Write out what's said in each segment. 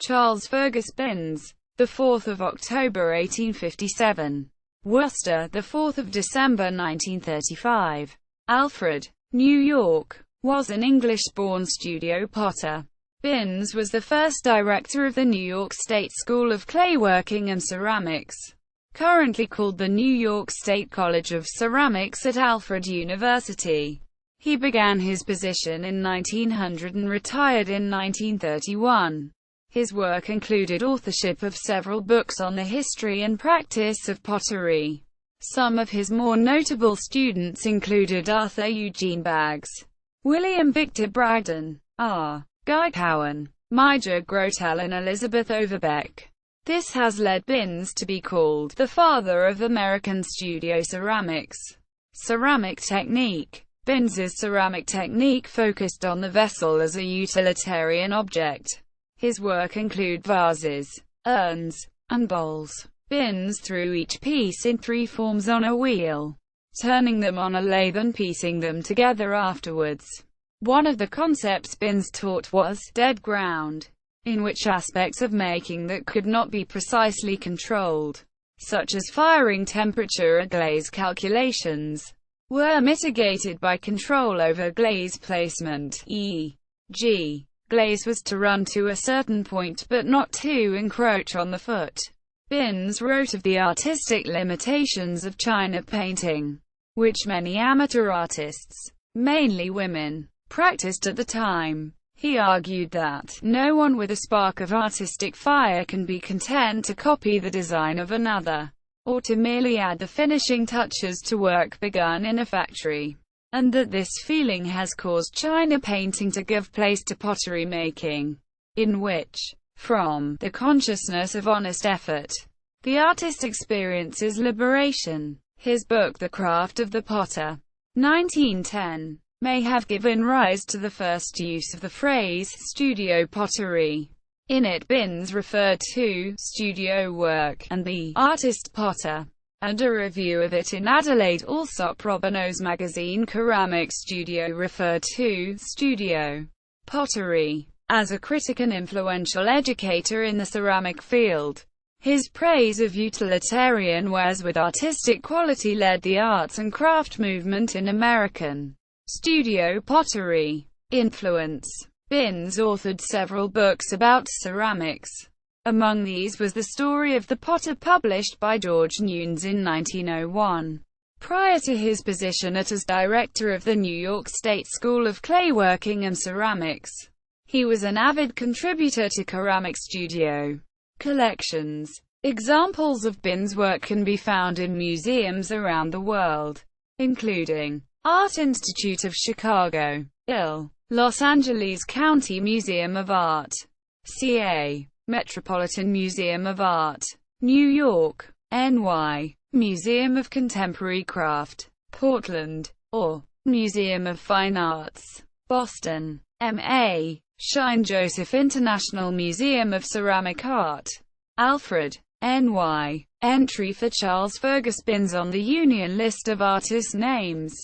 Charles Fergus Binns, the 4th of October 1857. Worcester, the 4th of December 1935. Alfred, New York, was an English-born studio potter. Binns was the first director of the New York State School of Clayworking and Ceramics, currently called the New York State College of Ceramics at Alfred University. He began his position in 1900 and retired in 1931. His work included authorship of several books on the history and practice of pottery. Some of his more notable students included Arthur Eugene Baggs, William Victor Bragdon, R. Cowan, Maija Grotell and Elizabeth Overbeck. This has led Binns to be called the father of American studio ceramics. Ceramic technique. Binns's ceramic technique focused on the vessel as a utilitarian object. His work include vases, urns, and bowls. Binns threw each piece in 3 forms on a wheel, turning them on a lathe and piecing them together afterwards. One of the concepts Binns taught was dead ground, in which aspects of making that could not be precisely controlled, such as firing temperature or glaze calculations, were mitigated by control over glaze placement, e.g., glaze was to run to a certain point but not to encroach on the foot. Binns wrote of the artistic limitations of china painting, which many amateur artists, mainly women, practiced at the time. He argued that no one with a spark of artistic fire can be content to copy the design of another, or to merely add the finishing touches to work begun in a factory, and that this feeling has caused china painting to give place to pottery making, in which, from the consciousness of honest effort, the artist experiences liberation. His book The Craft of the Potter, 1910, may have given rise to the first use of the phrase studio pottery. In it, Binns referred to studio work and the artist potter, and a review of it in Adelaide Alsop Robino's magazine Ceramic Studio referred to studio pottery as a critic and influential educator in the ceramic field. His praise of utilitarian wares with artistic quality led the arts and craft movement in American studio pottery. Influence. Binns authored several books about ceramics. Among these was The Story of the Potter, published by George Newnes in 1901. Prior to his position as director of the New York State School of Clayworking and Ceramics, he was an avid contributor to ceramic studio collections. Examples of Binns' work can be found in museums around the world, including Art Institute of Chicago, IL, Los Angeles County Museum of Art, CA, Metropolitan Museum of Art, New York, NY, Museum of Contemporary Craft, Portland, or Museum of Fine Arts, Boston, MA, Shine Joseph International Museum of Ceramic Art, Alfred, NY. Entry for Charles Fergus Binns on the Union List of Artist Names.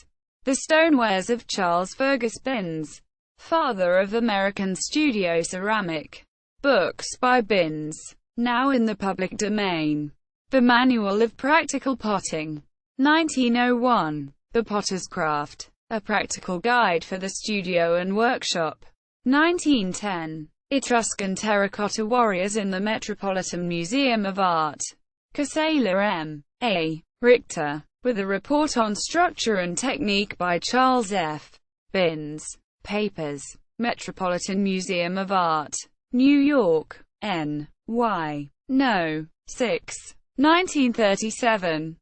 The Stonewares of Charles Fergus Binns, father of American studio ceramic. Books by Binns, now in the public domain. The Manual of Practical Potting, 1901. The Potter's Craft, a practical guide for the studio and workshop, 1910. Etruscan Terracotta Warriors in the Metropolitan Museum of Art. Casella M. A. Richter, with a report on structure and technique by Charles F. Binns. Papers. Metropolitan Museum of Art, New York, N. Y. No. 6. 1937.